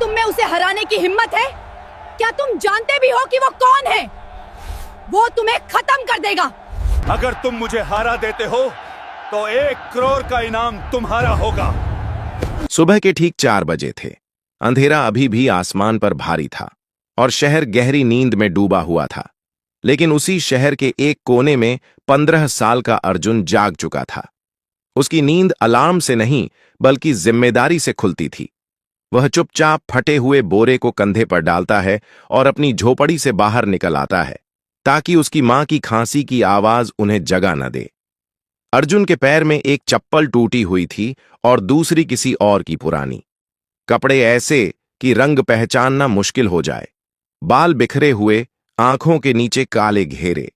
तुम में उसे हराने की हिम्मत है? क्या तुम जानते भी हो कि वो कौन है? वो तुम्हें खत्म कर देगा। अगर तुम मुझे हारा देते हो तो 1 करोड़ का इनाम तुम्हारा होगा। सुबह के ठीक 4 बजे थे। अंधेरा अभी भी आसमान पर भारी था और शहर गहरी नींद में डूबा हुआ था। लेकिन उसी शहर के एक कोने में 15 साल का अर्जुन जाग चुका था। उसकी नींद अलार्म से नहीं बल्कि जिम्मेदारी से खुलती थी। वह चुपचाप फटे हुए बोरे को कंधे पर डालता है और अपनी झोपड़ी से बाहर निकल आता है ताकि उसकी मां की खांसी की आवाज उन्हें जगा न दे। अर्जुन के पैर में एक चप्पल टूटी हुई थी और दूसरी किसी और की पुरानी। कपड़े ऐसे कि रंग पहचानना मुश्किल हो जाए। बाल बिखरे हुए, आंखों के नीचे काले घेरे।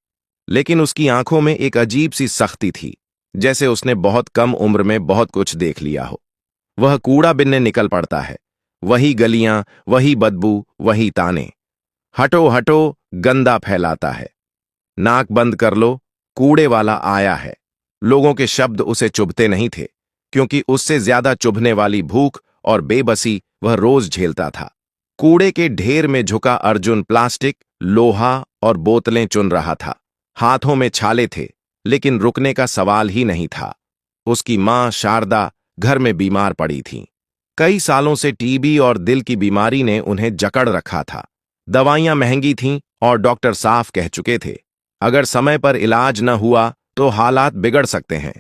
लेकिन उसकी आंखों में एक अजीब सी सख्ती थी, जैसे उसने बहुत कम उम्र में बहुत कुछ देख लिया हो। वह कूड़ा बिनने निकल पड़ता है। वही गलियां, वही बदबू, वही ताने। हटो हटो, गंदा फैलाता है। नाक बंद कर लो, कूड़े वाला आया है। लोगों के शब्द उसे चुभते नहीं थे, क्योंकि उससे ज्यादा चुभने वाली भूख और बेबसी वह रोज झेलता था। कूड़े के ढेर में झुका अर्जुन प्लास्टिक, लोहा और बोतलें चुन रहा था। हाथों में छाले थे, लेकिन रुकने का सवाल ही नहीं था। उसकी मां शारदा घर में बीमार पड़ी थीं। कई सालों से टीबी और दिल की बीमारी ने उन्हें जकड़ रखा था। दवाइयां महंगी थीं और डॉक्टर साफ कह चुके थे, अगर समय पर इलाज न हुआ तो हालात बिगड़ सकते हैं।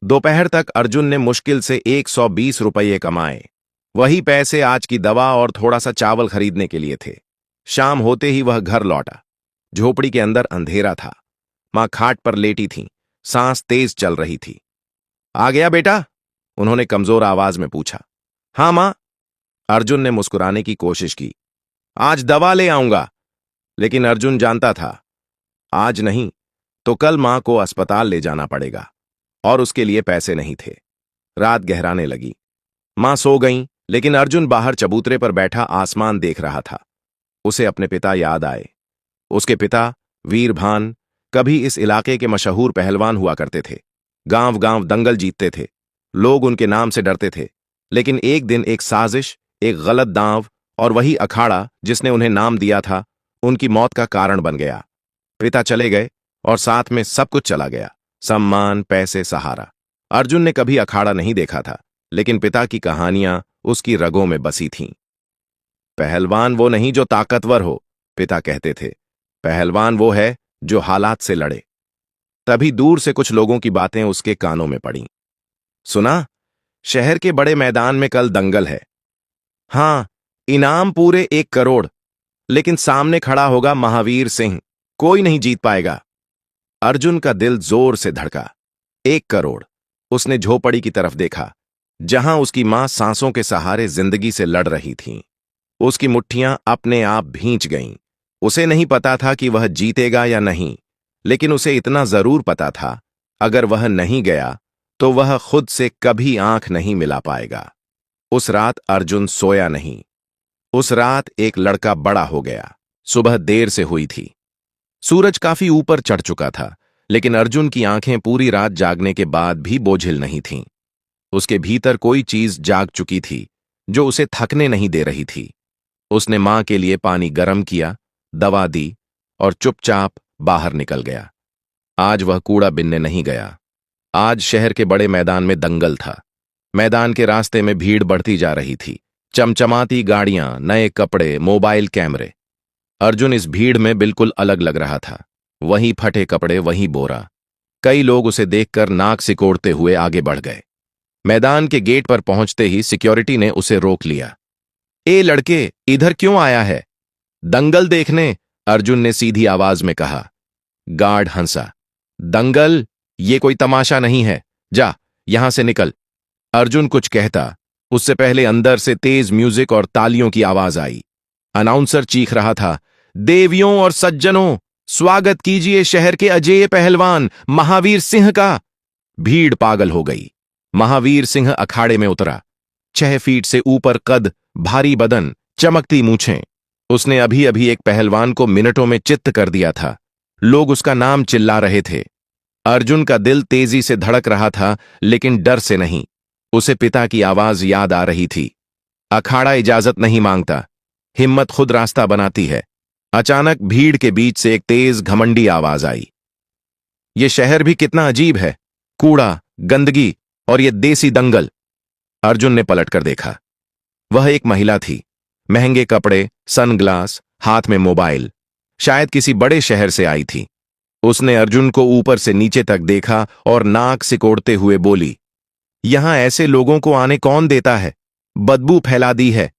दोपहर तक अर्जुन ने मुश्किल से 120 रुपये कमाए। वही पैसे आज की दवा और थोड़ा सा चावल खरीदने के लिए थे। शाम होते ही वह घर लौटा। झोपड़ी के अंदर अंधेरा था। मां खाट पर लेटी थीं, सांस तेज चल रही थी। आ गया बेटा? उन्होंने कमजोर आवाज में पूछा। हां मां, अर्जुन ने मुस्कुराने की कोशिश की। आज दवा ले आऊंगा। लेकिन अर्जुन जानता था, आज नहीं तो कल मां को अस्पताल ले जाना पड़ेगा और उसके लिए पैसे नहीं थे। रात गहराने लगी। मां सो गईं, लेकिन अर्जुन बाहर चबूतरे पर बैठा आसमान देख रहा था। उसे अपने पिता याद आए। उसके पिता वीरभान कभी इस इलाके के मशहूर पहलवान हुआ करते थे। गांव गांव दंगल जीतते थे। लोग उनके नाम से डरते थे। लेकिन एक दिन एक साजिश, एक गलत दांव और वही अखाड़ा जिसने उन्हें नाम दिया था, उनकी मौत का कारण बन गया। पिता चले गए और साथ में सब कुछ चला गया, सम्मान, पैसे, सहारा। अर्जुन ने कभी अखाड़ा नहीं देखा था, लेकिन पिता की कहानियां उसकी रगों में बसी थीं। पहलवान वो नहीं जो ताकतवर हो, पिता कहते थे। पहलवान वो है जो हालात से लड़े। तभी दूर से कुछ लोगों की बातें उसके कानों में पड़ीं। सुना, शहर के बड़े मैदान में कल दंगल है। हां, इनाम पूरे 1 करोड़, लेकिन सामने खड़ा होगा महावीर सिंह। कोई नहीं जीत पाएगा। अर्जुन का दिल जोर से धड़का। 1 करोड़। उसने झोपड़ी की तरफ देखा, जहां उसकी मां सांसों के सहारे जिंदगी से लड़ रही थीं। उसकी मुट्ठियां अपने आप भींच गईं। उसे नहीं पता था कि वह जीतेगा या नहीं, लेकिन उसे इतना जरूर पता था, अगर वह नहीं गया तो वह खुद से कभी आंख नहीं मिला पाएगा। उस रात अर्जुन सोया नहीं। उस रात एक लड़का बड़ा हो गया। सुबह देर से हुई थी। सूरज काफी ऊपर चढ़ चुका था, लेकिन अर्जुन की आंखें पूरी रात जागने के बाद भी बोझिल नहीं थीं। उसके भीतर कोई चीज जाग चुकी थी जो उसे थकने नहीं दे रही थी। उसने मां के लिए पानी गर्म किया, दवा दी और चुपचाप बाहर निकल गया। आज वह कूड़ा बिनने नहीं गया। आज शहर के बड़े मैदान में दंगल था। मैदान के रास्ते में भीड़ बढ़ती जा रही थी। चमचमाती गाड़ियां, नए कपड़े, मोबाइल कैमरे। अर्जुन इस भीड़ में बिल्कुल अलग लग रहा था। वही फटे कपड़े, वही बोरा। कई लोग उसे देखकर नाक सिकोड़ते हुए आगे बढ़ गए। मैदान के गेट पर पहुंचते ही सिक्योरिटी ने उसे रोक लिया। ए लड़के, इधर क्यों आया है? दंगल देखने, अर्जुन ने सीधी आवाज में कहा। गार्ड हंसा। दंगल? ये कोई तमाशा नहीं है, जा यहां से निकल। अर्जुन कुछ कहता, उससे पहले अंदर से तेज म्यूजिक और तालियों की आवाज आई। अनाउंसर चीख रहा था, देवियों और सज्जनों, स्वागत कीजिए शहर के अजेय पहलवान महावीर सिंह का। भीड़ पागल हो गई। महावीर सिंह अखाड़े में उतरा। 6 फीट से ऊपर कद, भारी बदन, चमकती मूछें। उसने अभी अभी एक पहलवान को मिनटों में चित्त कर दिया था। लोग उसका नाम चिल्ला रहे थे। अर्जुन का दिल तेजी से धड़क रहा था, लेकिन डर से नहीं। उसे पिता की आवाज याद आ रही थी। अखाड़ा इजाजत नहीं मांगता, हिम्मत खुद रास्ता बनाती है। अचानक भीड़ के बीच से एक तेज घमंडी आवाज आई। ये शहर भी कितना अजीब है, कूड़ा, गंदगी और ये देसी दंगल। अर्जुन ने पलटकर देखा। वह एक महिला थी, महंगे कपड़े, सनग्लास, हाथ में मोबाइल। शायद किसी बड़े शहर से आई थी। उसने अर्जुन को ऊपर से नीचे तक देखा और नाक सिकोड़ते हुए बोली, यहां ऐसे लोगों को आने कौन देता है? बदबू फैला दी है।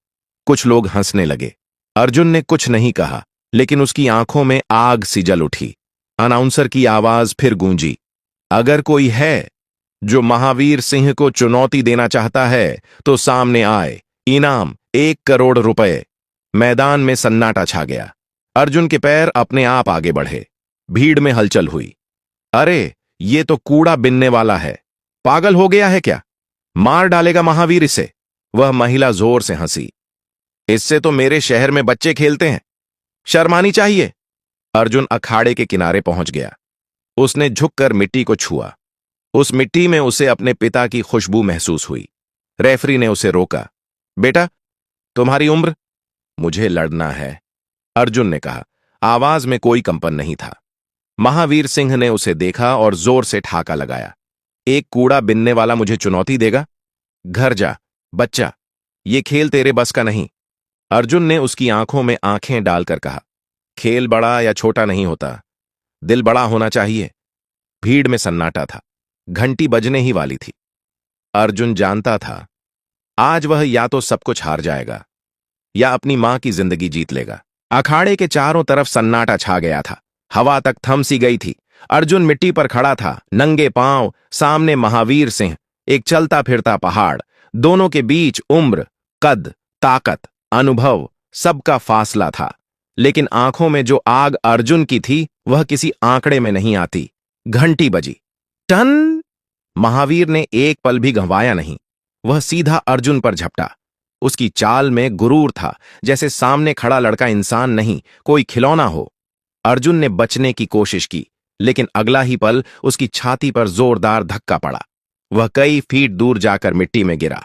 कुछ लोग हंसने लगे। अर्जुन ने कुछ नहीं कहा, लेकिन उसकी आंखों में आग सी जल उठी। अनाउंसर की आवाज फिर गूंजी, अगर कोई है जो महावीर सिंह को चुनौती देना चाहता है तो सामने आए, इनाम 1 करोड़ रुपए। मैदान में सन्नाटा छा गया। अर्जुन के पैर अपने आप आगे बढ़े। भीड़ में हलचल हुई। अरे, ये तो कूड़ा बिनने वाला है, पागल हो गया है क्या? मार डालेगा महावीर इसे। वह महिला जोर से हंसी। इससे तो मेरे शहर में बच्चे खेलते हैं, शर्मानी चाहिए। अर्जुन अखाड़े के किनारे पहुंच गया। उसने झुककर मिट्टी को छुआ। उस मिट्टी में उसे अपने पिता की खुशबू महसूस हुई। रेफरी ने उसे रोका। बेटा, तुम्हारी उम्र? मुझे लड़ना है, अर्जुन ने कहा। आवाज में कोई कंपन नहीं था। महावीर सिंह ने उसे देखा और जोर से ठाका लगाया। एक कूड़ा बिनने वाला मुझे चुनौती देगा? घर जा बच्चा, ये खेल तेरे बस का नहीं। अर्जुन ने उसकी आंखों में आंखें डालकर कहा, खेल बड़ा या छोटा नहीं होता, दिल बड़ा होना चाहिए। भीड़ में सन्नाटा था। घंटी बजने ही वाली थी। अर्जुन जानता था आज वह या तो सब कुछ हार जाएगा या अपनी मां की जिंदगी जीत लेगा। अखाड़े के चारों तरफ सन्नाटा छा गया था। हवा तक थम सी गई थी। अर्जुन मिट्टी पर खड़ा था, नंगे पांव। सामने महावीर सिंह, एक चलता फिरता पहाड़। दोनों के बीच उम्र, कद, ताकत, अनुभव, सबका फासला था। लेकिन आंखों में जो आग अर्जुन की थी वह किसी आंकड़े में नहीं आती। घंटी बजी। टन! महावीर ने एक पल भी गंवाया नहीं। वह सीधा अर्जुन पर झपटा। उसकी चाल में गुरूर था, जैसे सामने खड़ा लड़का इंसान नहीं, कोई खिलौना हो। अर्जुन ने बचने की कोशिश की, लेकिन अगला ही पल उसकी छाती पर जोरदार धक्का पड़ा। वह कई फीट दूर जाकर मिट्टी में गिरा।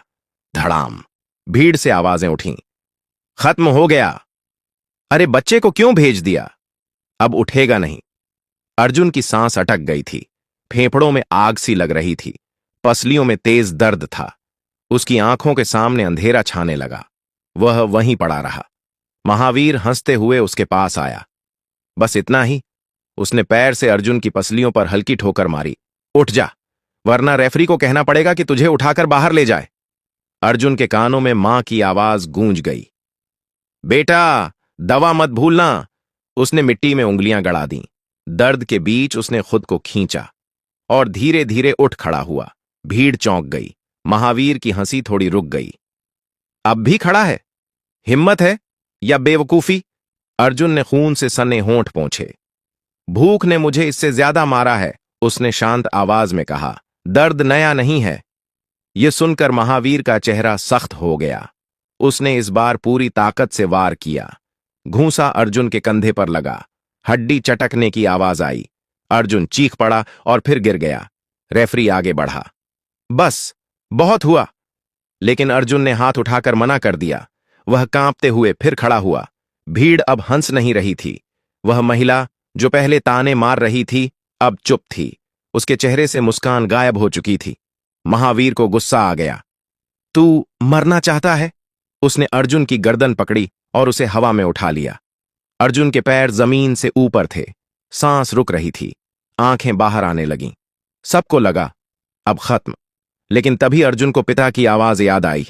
धड़ाम! भीड़ से आवाजें उठीं। खत्म हो गया। अरे, बच्चे को क्यों भेज दिया? अब उठेगा नहीं। अर्जुन की सांस अटक गई थी। फेफड़ों में आग सी लग रही थी। पसलियों में तेज दर्द था। उसकी आंखों के सामने अंधेरा छाने लगा। वह वहीं पड़ा रहा। महावीर हंसते हुए उसके पास आया। बस इतना ही। उसने पैर से अर्जुन की पसलियों पर हल्की ठोकर मारी। उठ जा, वरना रेफरी को कहना पड़ेगा कि तुझे उठाकर बाहर ले जाए। अर्जुन के कानों में मां की आवाज गूंज गई। बेटा, दवा मत भूलना। उसने मिट्टी में उंगलियां गड़ा दी। दर्द के बीच उसने खुद को खींचा और धीरे धीरे उठ खड़ा हुआ। भीड़ चौंक गई। महावीर की हंसी थोड़ी रुक गई। अब भी खड़ा है? हिम्मत है या बेवकूफी? अर्जुन ने खून से सने होंठ पोंछे। भूख ने मुझे इससे ज्यादा मारा है, उसने शांत आवाज में कहा। दर्द नया नहीं है। यह सुनकर महावीर का चेहरा सख्त हो गया। उसने इस बार पूरी ताकत से वार किया। घूंसा अर्जुन के कंधे पर लगा। हड्डी चटकने की आवाज आई। अर्जुन चीख पड़ा और फिर गिर गया। रेफरी आगे बढ़ा। बस, बहुत हुआ। लेकिन अर्जुन ने हाथ उठाकर मना कर दिया। वह कांपते हुए फिर खड़ा हुआ। भीड़ अब हंस नहीं रही थी। वह महिला जो पहले ताने मार रही थी, अब चुप थी। उसके चेहरे से मुस्कान गायब हो चुकी थी। महावीर को गुस्सा आ गया। तू मरना चाहता है? उसने अर्जुन की गर्दन पकड़ी और उसे हवा में उठा लिया। अर्जुन के पैर जमीन से ऊपर थे। सांस रुक रही थी। आंखें बाहर आने लगीं। सबको लगा अब खत्म। लेकिन तभी अर्जुन को पिता की आवाज याद आई।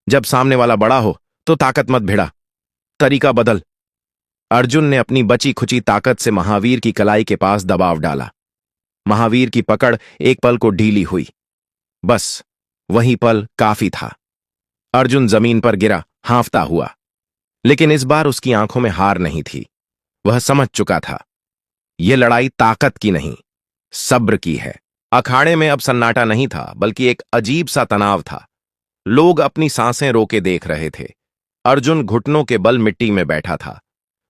जब सामने वाला बड़ा हो तो ताकत मत भिड़ा, तरीका बदल। अर्जुन ने अपनी बची खुची ताकत से महावीर की कलाई के पास दबाव डाला। महावीर की पकड़ एक पल को ढीली हुई। बस वही पल काफी था। अर्जुन जमीन पर गिरा, हांफता हुआ। लेकिन इस बार उसकी आंखों में हार नहीं थी। वह समझ चुका था, यह लड़ाई ताकत की नहीं, सब्र की है। अखाड़े में अब सन्नाटा नहीं था, बल्कि एक अजीब सा तनाव था। लोग अपनी सांसें रोके देख रहे थे। अर्जुन घुटनों के बल मिट्टी में बैठा था।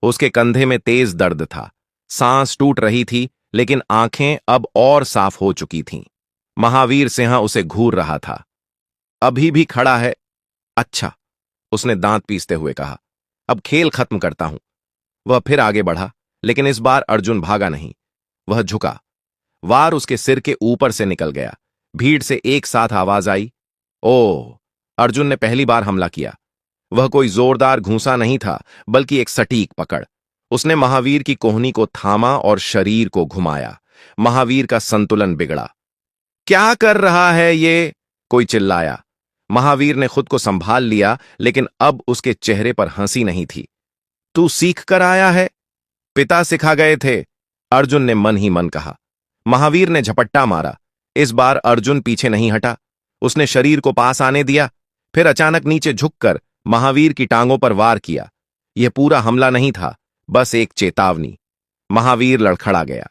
उसके कंधे में तेज दर्द था। सांस टूट रही थी, लेकिन आंखें अब और साफ हो चुकी थीं। महावीर सिंह उसे घूर रहा था। अभी भी खड़ा है? अच्छा, उसने दांत पीसते हुए कहा। अब खेल खत्म करता हूं। वह फिर आगे बढ़ा, लेकिन इस बार अर्जुन भागा नहीं। वह झुका। वार उसके सिर के ऊपर से निकल गया। भीड़ से एक साथ आवाज आई, ओह! अर्जुन ने पहली बार हमला किया। वह कोई जोरदार घूंसा नहीं था, बल्कि एक सटीक पकड़। उसने महावीर की कोहनी को थामा और शरीर को घुमाया। महावीर का संतुलन बिगड़ा। क्या कर रहा है ये? कोई चिल्लाया। महावीर ने खुद को संभाल लिया, लेकिन अब उसके चेहरे पर हंसी नहीं थी। तू सीख कर आया है? पिता सिखा गए थे, अर्जुन ने मन ही मन कहा। महावीर ने झपट्टा मारा। इस बार अर्जुन पीछे नहीं हटा। उसने शरीर को पास आने दिया, फिर अचानक नीचे झुककर महावीर की टांगों पर वार किया। यह पूरा हमला नहीं था, बस एक चेतावनी। महावीर लड़खड़ा गया।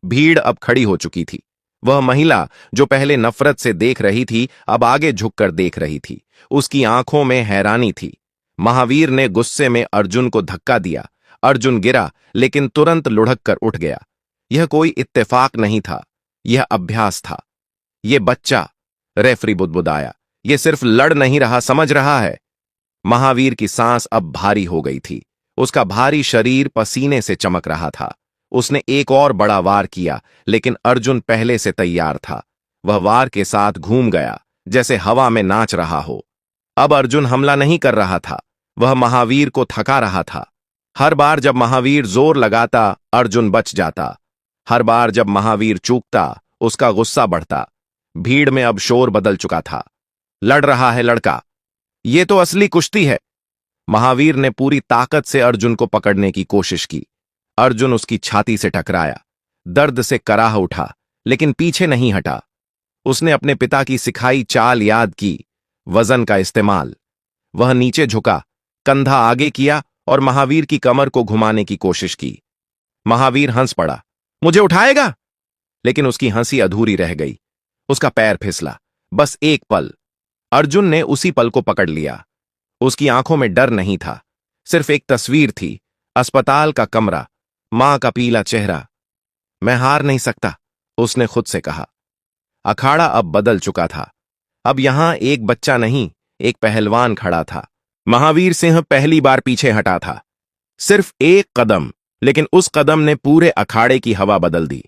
भीड़ अब खड़ी हो चुकी थी। वह महिला जो पहले नफरत से देख रही थी, अब आगे झुककर देख रही थी। उसकी आंखों में हैरानी थी। महावीर ने गुस्से में अर्जुन को धक्का दिया। अर्जुन गिरा, लेकिन तुरंत लुढ़क कर उठ गया। यह कोई इत्तेफाक नहीं था, यह अभ्यास था। यह बच्चा, रेफरी बुदबुदाया, यह सिर्फ लड़ नहीं रहा, समझ रहा है। महावीर की सांस अब भारी हो गई थी। उसका भारी शरीर पसीने से चमक रहा था। उसने एक और बड़ा वार किया, लेकिन अर्जुन पहले से तैयार था। वह वार के साथ घूम गया, जैसे हवा में नाच रहा हो। अब अर्जुन हमला नहीं कर रहा था, वह महावीर को थका रहा था। हर बार जब महावीर जोर लगाता, अर्जुन बच जाता। हर बार जब महावीर चूकता, उसका गुस्सा बढ़ता। भीड़ में अब शोर बदल चुका था। लड़ रहा है लड़का, ये तो असली कुश्ती है। महावीर ने पूरी ताकत से अर्जुन को पकड़ने की कोशिश की। अर्जुन उसकी छाती से टकराया। दर्द से कराह उठा, लेकिन पीछे नहीं हटा। उसने अपने पिता की सिखाई चाल याद की, वजन का इस्तेमाल। वह नीचे झुका, कंधा आगे किया और महावीर की कमर को घुमाने की कोशिश की। महावीर हंस पड़ा, मुझे उठाएगा? लेकिन उसकी हंसी अधूरी रह गई। उसका पैर फिसला। बस एक पल। अर्जुन ने उसी पल को पकड़ लिया। उसकी आंखों में डर नहीं था, सिर्फ एक तस्वीर थी। अस्पताल का कमरा, मां का पीला चेहरा। मैं हार नहीं सकता, उसने खुद से कहा। अखाड़ा अब बदल चुका था। अब यहां एक बच्चा नहीं, एक पहलवान खड़ा था। महावीर सिंह पहली बार पीछे हटा था, सिर्फ एक कदम, लेकिन उस कदम ने पूरे अखाड़े की हवा बदल दी।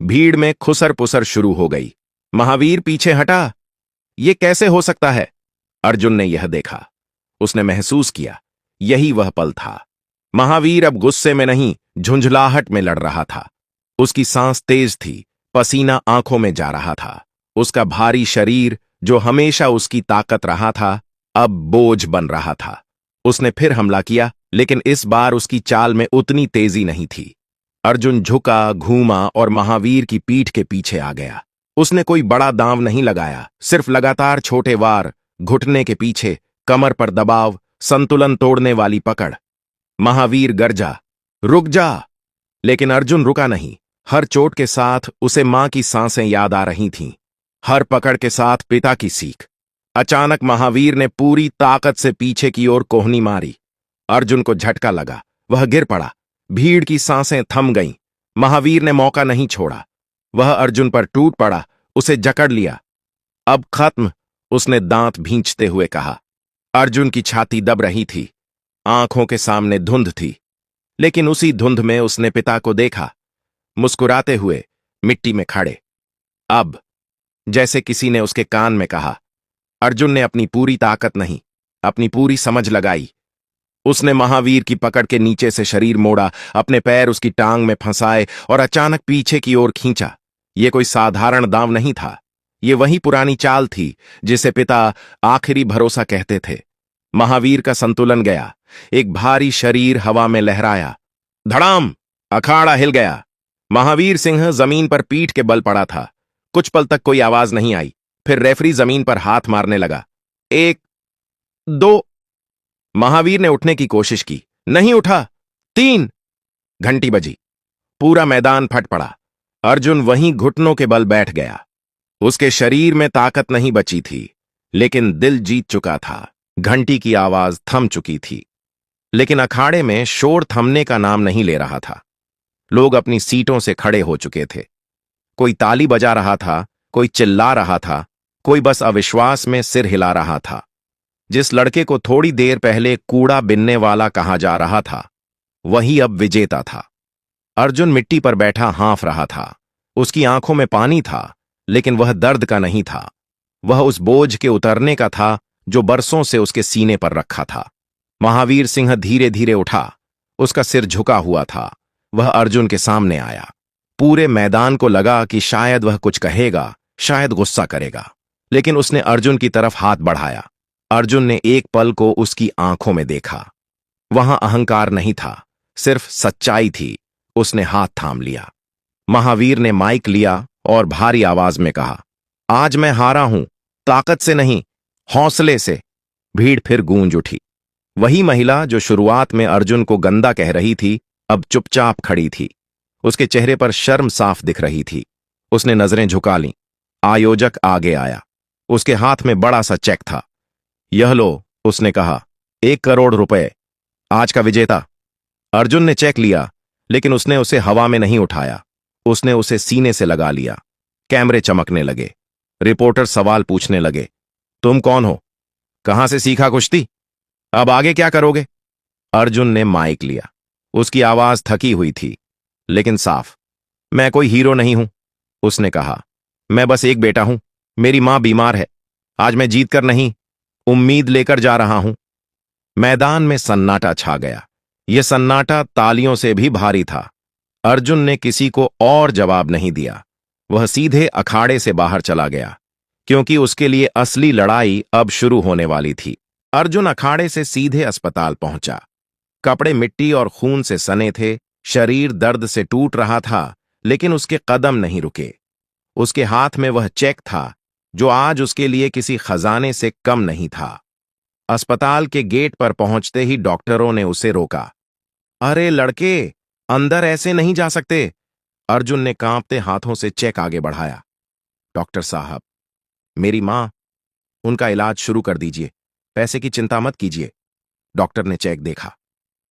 भीड़ में खुसर पुसर शुरू हो गई। महावीर पीछे हटा, यह कैसे हो सकता है? अर्जुन ने यह देखा। उसने महसूस किया, यही वह पल था। महावीर अब गुस्से में नहीं, झुंझलाहट में लड़ रहा था। उसकी सांस तेज थी, पसीना आंखों में जा रहा था। उसका भारी शरीर, जो हमेशा उसकी ताकत रहा था, अब बोझ बन रहा था। उसने फिर हमला किया, लेकिन इस बार उसकी चाल में उतनी तेजी नहीं थी। अर्जुन झुका, घूमा और महावीर की पीठ के पीछे आ गया। उसने कोई बड़ा दांव नहीं लगाया, सिर्फ लगातार छोटे वार, घुटने के पीछे, कमर पर दबाव, संतुलन तोड़ने वाली पकड़। महावीर गरजा, रुक जा! लेकिन अर्जुन रुका नहीं। हर चोट के साथ उसे मां की सांसें याद आ रही थीं। हर पकड़ के साथ पिता की सीख। अचानक महावीर ने पूरी ताकत से पीछे की ओर कोहनी मारी। अर्जुन को झटका लगा, वह गिर पड़ा। भीड़ की सांसें थम गईं। महावीर ने मौका नहीं छोड़ा। वह अर्जुन पर टूट पड़ा, उसे जकड़ लिया। अब खत्म, उसने दांत भींचते हुए कहा। अर्जुन की छाती दब रही थी, आंखों के सामने धुंध थी, लेकिन उसी धुंध में उसने पिता को देखा, मुस्कुराते हुए, मिट्टी में खड़े। अब, जैसे किसी ने उसके कान में कहा। अर्जुन ने अपनी पूरी ताकत नहीं, अपनी पूरी समझ लगाई। उसने महावीर की पकड़ के नीचे से शरीर मोड़ा, अपने पैर उसकी टांग में फंसाए और अचानक पीछे की ओर खींचा। यह कोई साधारण दांव नहीं था, ये वही पुरानी चाल थी जिसे पिता आखिरी भरोसा कहते थे। महावीर का संतुलन गया, एक भारी शरीर हवा में लहराया। धड़ाम! अखाड़ा हिल गया। महावीर सिंह जमीन पर पीठ के बल पड़ा था। कुछ पल तक कोई आवाज नहीं आई। फिर रेफरी जमीन पर हाथ मारने लगा। 1, 2। महावीर ने उठने की कोशिश की, नहीं उठा। 3। घंटी बजी। पूरा मैदान फट पड़ा। अर्जुन वहीं घुटनों के बल बैठ गया। उसके शरीर में ताकत नहीं बची थी, लेकिन दिल जीत चुका था। घंटी की आवाज थम चुकी थी, लेकिन अखाड़े में शोर थमने का नाम नहीं ले रहा था। लोग अपनी सीटों से खड़े हो चुके थे। कोई ताली बजा रहा था, कोई चिल्ला रहा था, कोई बस अविश्वास में सिर हिला रहा था। जिस लड़के को थोड़ी देर पहले कूड़ा बिनने वाला कहा जा रहा था, वही अब विजेता था। अर्जुन मिट्टी पर बैठा हाँफ रहा था। उसकी आंखों में पानी था, लेकिन वह दर्द का नहीं था। वह उस बोझ के उतरने का था जो बरसों से उसके सीने पर रखा था। महावीर सिंह धीरे धीरे उठा। उसका सिर झुका हुआ था। वह अर्जुन के सामने आया। पूरे मैदान को लगा कि शायद वह कुछ कहेगा, शायद गुस्सा करेगा, लेकिन उसने अर्जुन की तरफ हाथ बढ़ाया। अर्जुन ने एक पल को उसकी आंखों में देखा। वहां अहंकार नहीं था, सिर्फ सच्चाई थी। उसने हाथ थाम लिया। महावीर ने माइक लिया और भारी आवाज में कहा, आज मैं हारा हूं, ताकत से नहीं, हौसले से। भीड़ फिर गूंज उठी। वही महिला जो शुरुआत में अर्जुन को गंदा कह रही थी, अब चुपचाप खड़ी थी। उसके चेहरे पर शर्म साफ दिख रही थी। उसने नजरें झुका लीं। आयोजक आगे आया। उसके हाथ में बड़ा सा चेक था। यह लो, उसने कहा, 1 करोड़ रुपए, आज का विजेता। अर्जुन ने चेक लिया, लेकिन उसने उसे हवा में नहीं उठाया। उसने उसे सीने से लगा लिया। कैमरे चमकने लगे। रिपोर्टर सवाल पूछने लगे, तुम कौन हो? कहां से सीखा कुश्ती? अब आगे क्या करोगे? अर्जुन ने माइक लिया। उसकी आवाज थकी हुई थी, लेकिन साफ। मैं कोई हीरो नहीं हूं, उसने कहा। मैं बस एक बेटा हूं। मेरी मां बीमार है। आज मैं जीत कर नहीं, उम्मीद लेकर जा रहा हूं। मैदान में सन्नाटा छा गया। यह सन्नाटा तालियों से भी भारी था। अर्जुन ने किसी को और जवाब नहीं दिया। वह सीधे अखाड़े से बाहर चला गया, क्योंकि उसके लिए असली लड़ाई अब शुरू होने वाली थी। अर्जुन अखाड़े से सीधे अस्पताल पहुंचा। कपड़े मिट्टी और खून से सने थे। शरीर दर्द से टूट रहा था, लेकिन उसके कदम नहीं रुके। उसके हाथ में वह चेक था जो आज उसके लिए किसी खजाने से कम नहीं था। अस्पताल के गेट पर पहुंचते ही डॉक्टरों ने उसे रोका। अरे लड़के, अंदर ऐसे नहीं जा सकते। अर्जुन ने कांपते हाथों से चेक आगे बढ़ाया। डॉक्टर साहब, मेरी मां, उनका इलाज शुरू कर दीजिए। पैसे की चिंता मत कीजिए। डॉक्टर ने चेक देखा।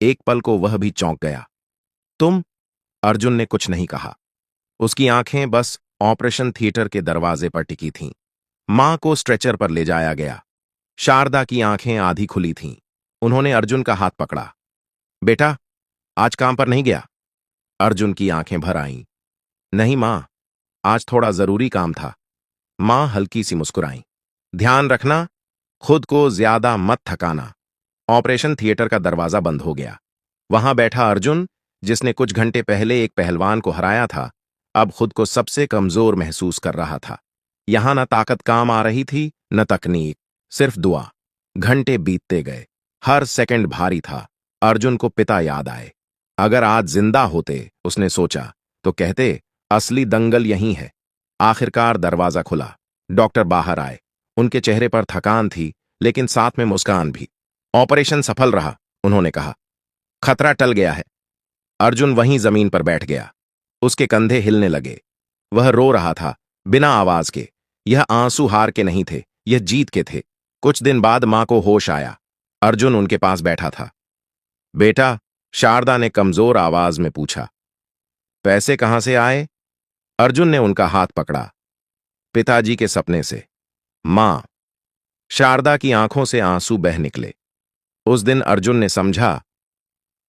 एक पल को वह भी चौंक गया। तुम? अर्जुन ने कुछ नहीं कहा। उसकी आंखें बस ऑपरेशन थिएटर के दरवाजे पर टिकी थीं। मां को स्ट्रेचर पर ले जाया गया। शारदा की आंखें आधी खुली थीं। उन्होंने अर्जुन का हाथ पकड़ा। बेटा, आज काम पर नहीं गया? अर्जुन की आंखें भर आईं। नहीं मां, आज थोड़ा जरूरी काम था। मां हल्की सी मुस्कुराई। ध्यान रखना, खुद को ज्यादा मत थकाना। ऑपरेशन थिएटर का दरवाजा बंद हो गया। वहां बैठा अर्जुन, जिसने कुछ घंटे पहले एक पहलवान को हराया था, अब खुद को सबसे कमजोर महसूस कर रहा था। यहां न ताकत काम आ रही थी, न तकनीक, सिर्फ दुआ। घंटे बीतते गए। हर सेकंड भारी था। अर्जुन को पिता याद आए। अगर आज जिंदा होते, उसने सोचा, तो कहते असली दंगल यहीं है। आखिरकार दरवाजा खुला। डॉक्टर बाहर आए। उनके चेहरे पर थकान थी, लेकिन साथ में मुस्कान भी। ऑपरेशन सफल रहा, उन्होंने कहा। खतरा टल गया है। अर्जुन वहीं जमीन पर बैठ गया। उसके कंधे हिलने लगे। वह रो रहा था, बिना आवाज के। यह आंसू हार के नहीं थे, यह जीत के थे। कुछ दिन बाद मां को होश आया। अर्जुन उनके पास बैठा था। बेटा, शारदा ने कमजोर आवाज में पूछा। पैसे कहां से आए? अर्जुन ने उनका हाथ पकड़ा। पिताजी के सपने से। मां। शारदा की आंखों से आंसू बह निकले। उस दिन अर्जुन ने समझा,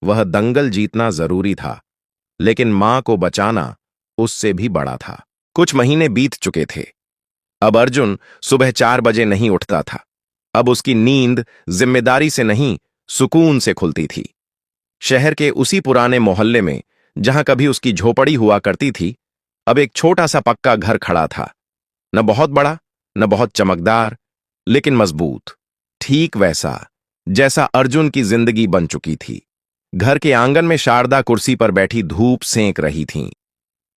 वह दंगल जीतना जरूरी था, लेकिन मां को बचाना उससे भी बड़ा था। कुछ महीने बीत चुके थे। अब अर्जुन सुबह 4 बजे नहीं उठता था। अब उसकी नींद जिम्मेदारी से नहीं, सुकून से खुलती थी। शहर के उसी पुराने मोहल्ले में, जहां कभी उसकी झोपड़ी हुआ करती थी, अब एक छोटा सा पक्का घर खड़ा था। न बहुत बड़ा, न बहुत चमकदार, लेकिन मजबूत। ठीक वैसा जैसा अर्जुन की जिंदगी बन चुकी थी। घर के आंगन में शारदा कुर्सी पर बैठी धूप सेंक रही थीं।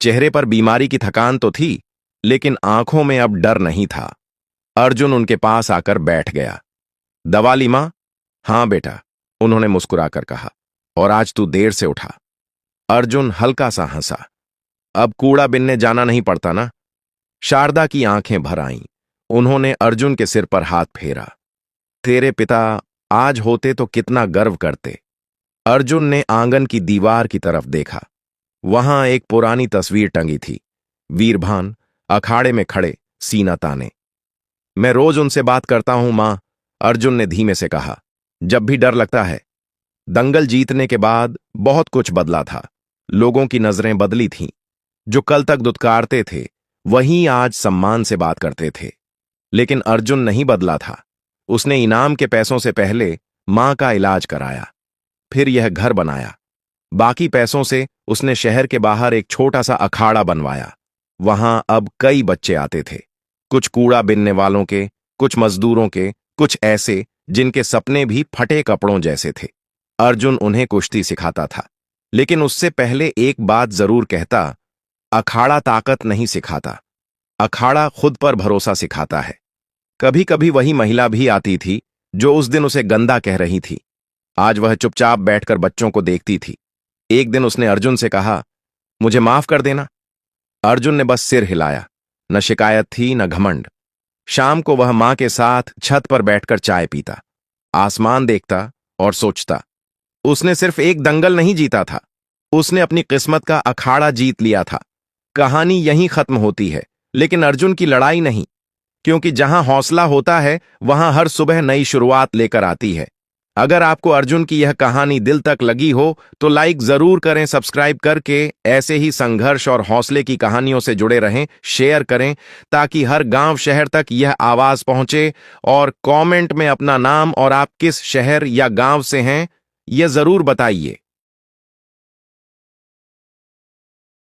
चेहरे पर बीमारी की थकान तो थी, लेकिन आंखों में अब डर नहीं था। अर्जुन उनके पास आकर बैठ गया। दवा ली मां? हां बेटा, उन्होंने मुस्कुराकर कहा। और आज तू देर से उठा? अर्जुन हल्का सा हंसा। अब कूड़ा बिनने जाना नहीं पड़ता ना? शारदा की आंखें भर आईं। उन्होंने अर्जुन के सिर पर हाथ फेरा। तेरे पिता आज होते तो कितना गर्व करते। अर्जुन ने आंगन की दीवार की तरफ देखा। वहां एक पुरानी तस्वीर टंगी थी। वीरभान अखाड़े में खड़े, सीना ताने। मैं रोज उनसे बात करता हूं मां, अर्जुन ने धीमे से कहा, जब भी डर लगता है। दंगल जीतने के बाद बहुत कुछ बदला था। लोगों की नजरें बदली थीं। जो कल तक दुत्कारते थे वहीं आज सम्मान से बात करते थे। लेकिन अर्जुन नहीं बदला था। उसने इनाम के पैसों से पहले मां का इलाज कराया, फिर यह घर बनाया। बाकी पैसों से उसने शहर के बाहर एक छोटा सा अखाड़ा बनवाया। वहां अब कई बच्चे आते थे, कुछ कूड़ा बिनने वालों के, कुछ मजदूरों के, कुछ ऐसे जिनके सपने भी फटे कपड़ों जैसे थे। अर्जुन उन्हें कुश्ती सिखाता था, लेकिन उससे पहले एक बात जरूर कहता, अखाड़ा ताकत नहीं सिखाता, अखाड़ा खुद पर भरोसा सिखाता है। कभी कभी वही महिला भी आती थी जो उस दिन उसे गंदा कह रही थी। आज वह चुपचाप बैठकर बच्चों को देखती थी। एक दिन उसने अर्जुन से कहा, मुझे माफ कर देना। अर्जुन ने बस सिर हिलाया। न शिकायत थी न घमंड। शाम को वह मां के साथ छत पर बैठकर चाय पीता, आसमान देखता और सोचता। उसने सिर्फ एक दंगल नहीं जीता था, उसने अपनी किस्मत का अखाड़ा जीत लिया था। कहानी यहीं खत्म होती है, लेकिन अर्जुन की लड़ाई नहीं, क्योंकि जहां हौसला होता है वहां हर सुबह नई शुरुआत लेकर आती है। अगर आपको अर्जुन की यह कहानी दिल तक लगी हो तो लाइक जरूर करें, सब्सक्राइब करके ऐसे ही संघर्ष और हौसले की कहानियों से जुड़े रहें, शेयर करें ताकि हर गांव शहर तक यह आवाज पहुंचे। और कमेंट में अपना नाम और आप किस शहर या गांव से हैं यह जरूर बताइए।